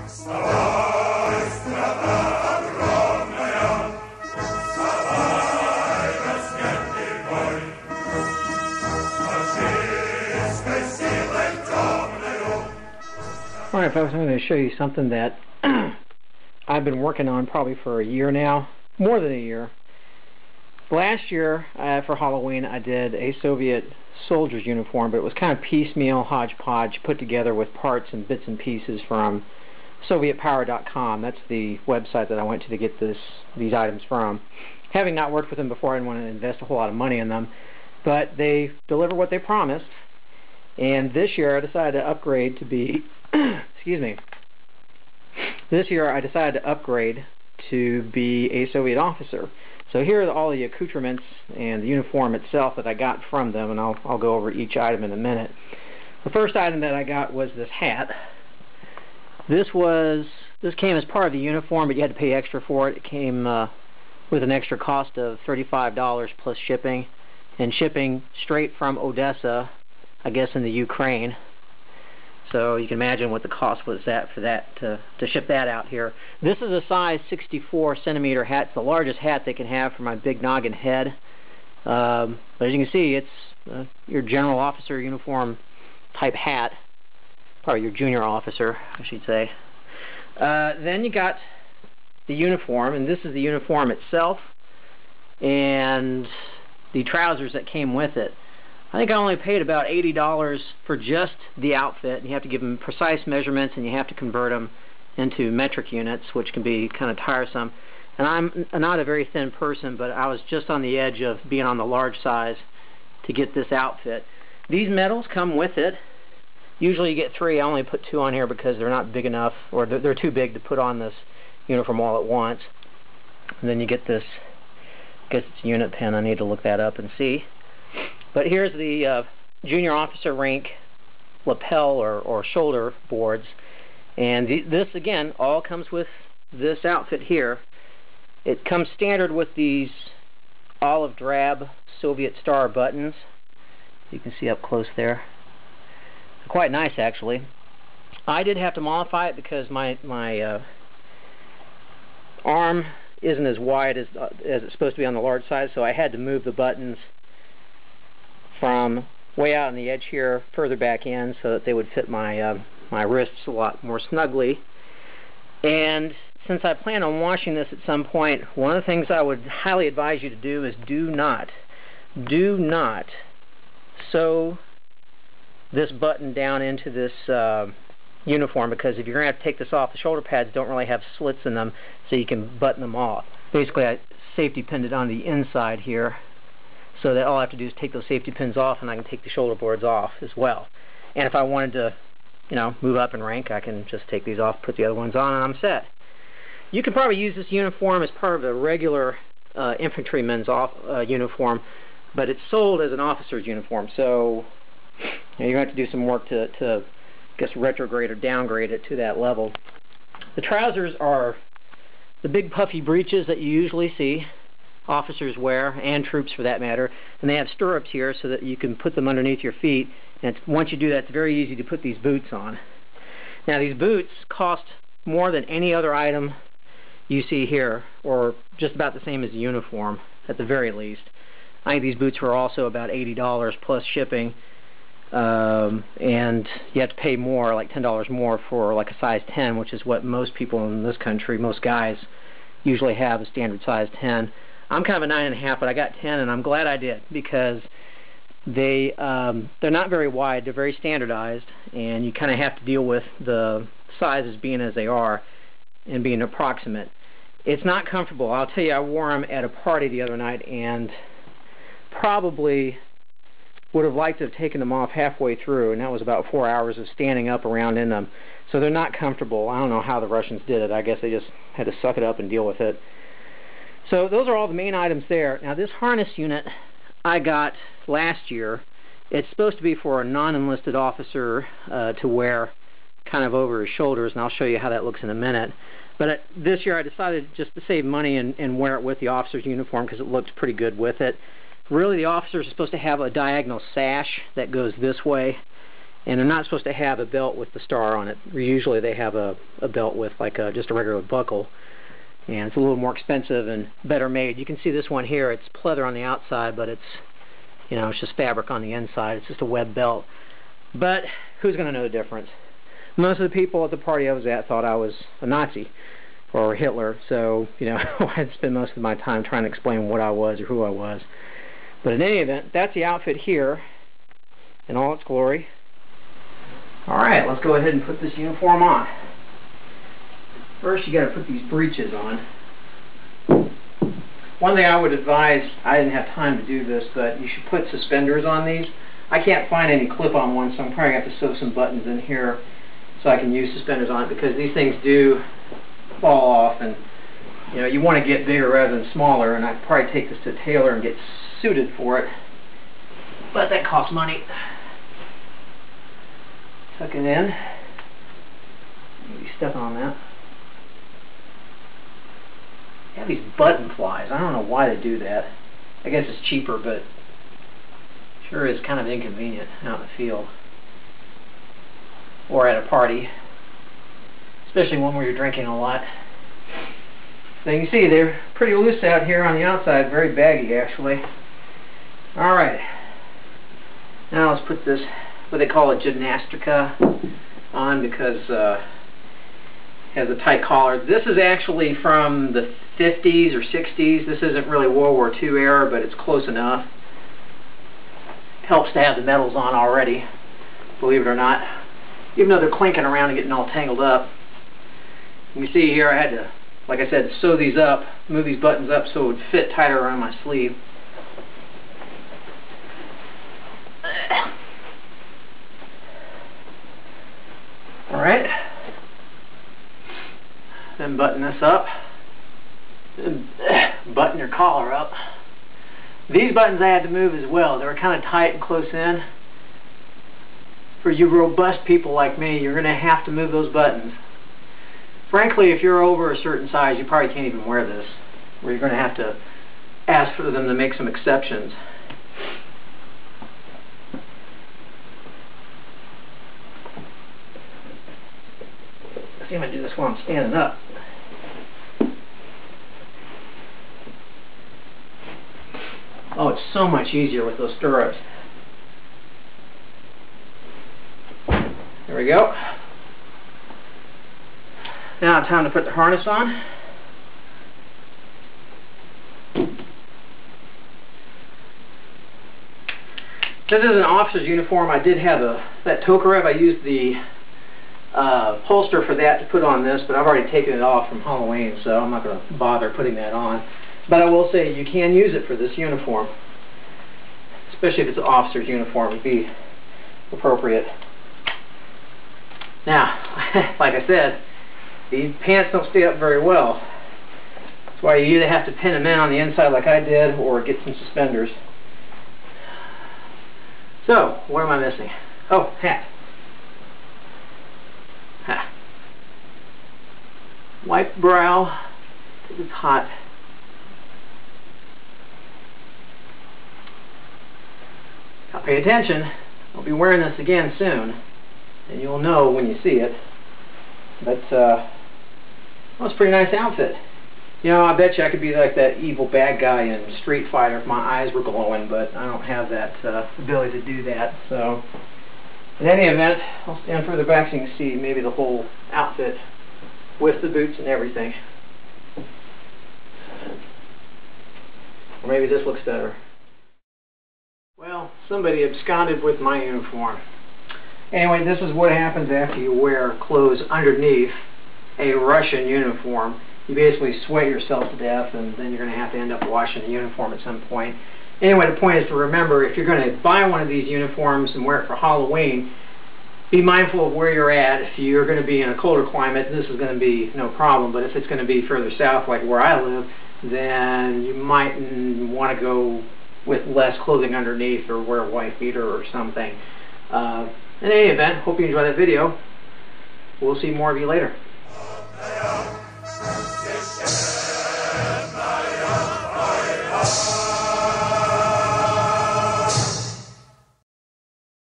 Alright folks, I'm going to show you something that I've been working on probably for a year now, more than a year. Last year for Halloween I did a Soviet soldier's uniform, but it was kind of piecemeal, hodgepodge, put together with parts and bits and pieces from SovietPower.com. That's the website that I went to get these items from. Having not worked with them before, I didn't want to invest a whole lot of money in them, but they deliver what they promised. And this year I decided to upgrade to be excuse me. This year I decided to upgrade to be a Soviet officer. So here are all the accoutrements and the uniform itself that I got from them, and I'll go over each item in a minute. The first item that I got was this hat. This came as part of the uniform, but you had to pay extra for it. It came with an extra cost of $35 plus shipping, and shipping straight from Odessa, I guess in the Ukraine. So you can imagine what the cost was for that to ship that out here. This is a size 64 centimeter hat. It's the largest hat they can have for my big noggin head. But as you can see, it's your general officer uniform type hat. Probably your junior officer, I should say. Then you got the uniform, and this is the uniform itself, and the trousers that came with it. I think I only paid about $80 for just the outfit. You have to give them precise measurements, and you have to convert them into metric units, which can be kind of tiresome. And I'm not a very thin person, but I was just on the edge of being on the large size to get this outfit. These medals come with it. Usually you get 3. I only put 2 on here because they're not big enough, or they're too big to put on this uniform all at once. And then you get this, I guess it's a unit pin. I need to look that up and see. But here's the junior officer rank lapel or shoulder boards, and this again all comes with this outfit here. It comes standard with these olive drab Soviet star buttons. You can see up close there. They're quite nice actually. I did have to modify it because my arm isn't as wide as it's supposed to be on the large side, so I had to move the buttons from way out on the edge here further back in so that they would fit my my wrists a lot more snugly. And since I plan on washing this at some point, one of the things I would highly advise you to do is do not sew this button down into this uniform, because if you're going to have to take this off, the shoulder pads don't really have slits in them so you can button them off. Basically I safety pinned it on the inside here, so that all I have to do is take those safety pins off, and I can take the shoulder boards off as well. And if I wanted to, you know, move up in rank, I can just take these off, put the other ones on, and I'm set. You can probably use this uniform as part of a regular infantryman's uniform, but it's sold as an officer's uniform, so you know, you're going to have to do some work to I guess retrograde or downgrade it to that level. The trousers are the big puffy breeches that you usually see officers wear, and troops for that matter, and they have stirrups here so that you can put them underneath your feet, and once you do that, it's very easy to put these boots on. Now these boots cost more than any other item you see here, or just about the same as the uniform at the very least. I think these boots were also about $80 plus shipping, and you have to pay more, like $10 more for like a size 10, which is what most people in this country, most guys, usually have a standard size 10. I'm kind of a 9.5, but I got 10, and I'm glad I did, because they're not very wide. They're very standardized, and you kind of have to deal with the sizes being as they are and being approximate. It's not comfortable. I'll tell you, I wore them at a party the other night, and probably would have liked to have taken them off halfway through, and that was about 4 hours of standing up around in them. So they're not comfortable. I don't know how the Russians did it. I guess they just had to suck it up and deal with it. So those are all the main items there. Now this harness unit I got last year. It's supposed to be for a non-enlisted officer to wear kind of over his shoulders, and I'll show you how that looks in a minute. But this year I decided just to save money and wear it with the officer's uniform because it looks pretty good with it. Really, the officers are supposed to have a diagonal sash that goes this way, And they're not supposed to have a belt with the star on it. Usually they have a belt with like just a regular buckle. And it's a little more expensive and better made. You can see this one here, it's pleather on the outside, but it's, you know, it's just fabric on the inside. It's just a web belt. But who's going to know the difference? Most of the people at the party I was at thought I was a Nazi or Hitler, so, you know, I'd spend most of my time trying to explain what I was or who I was. But in any event, that's the outfit here in all its glory. Alright, let's go ahead and put this uniform on. First, you got to put these breeches on. One thing I would advise, I didn't have time to do this, but you should put suspenders on these. I can't find any clip-on ones, so I'm probably going to have to sew some buttons in here so I can use suspenders on it, because these things do fall off, and you know, you want to get bigger rather than smaller, and I'd probably take this to a tailor and get suited for it, but that costs money. Tuck it in. Maybe step on that. They have these button flies. I don't know why they do that. I guess it's cheaper, but sure is kind of inconvenient out in the field or at a party, especially one where you're drinking a lot. So you can see they're pretty loose out here on the outside, very baggy actually. Alright, now let's put this, what they call a gimnasterka, on, because it has a tight collar. This is actually from the 50s or 60s. This isn't really World War II era, but it's close enough. Helps to have the medals on already, believe it or not, even though they're clinking around and getting all tangled up. You can see here I had to, like I said, sew these up, move these buttons up so it would fit tighter around my sleeve. Alright, then button this up, then button your collar up. These buttons I had to move as well. They were kind of tight and close in. For you robust people like me, you're going to have to move those buttons. Frankly, if you're over a certain size, you probably can't even wear this, where you're going to have to ask for them to make some exceptions. See, I'm going to do this while I'm standing up. Oh, it's so much easier with those stirrups. There we go. Now time to put the harness on. This is an officer's uniform. I did have that Tokarev. I used the holster for that to put on this, but I've already taken it off from Halloween, so I'm not going to bother putting that on. But I will say you can use it for this uniform, especially if it's an officer's uniform. It would be appropriate. Now, like I said, these pants don't stay up very well. That's why you either have to pin them in on the inside like I did, or get some suspenders. So, what am I missing? Oh, hat. Ha. Wipe brow, because it's hot. Now pay attention. I'll be wearing this again soon, and you'll know when you see it. But well, it's a pretty nice outfit. You know, I bet you I could be like that evil bad guy in Street Fighter if my eyes were glowing, but I don't have that ability to do that. So, in any event, I'll stand further back so you can see maybe the whole outfit with the boots and everything. Or maybe this looks better. Well, somebody absconded with my uniform. Anyway, this is what happens after you wear clothes underneath a Russian uniform. You basically sweat yourself to death, and then you're going to have to end up washing the uniform at some point. Anyway, the point is to remember, if you're going to buy one of these uniforms and wear it for Halloween, be mindful of where you're at. If you're going to be in a colder climate, this is going to be no problem. But if it's going to be further south, like where I live, then you might want to go with less clothing underneath, or wear a white beater or something. In any event, hope you enjoyed that video. We'll see more of you later.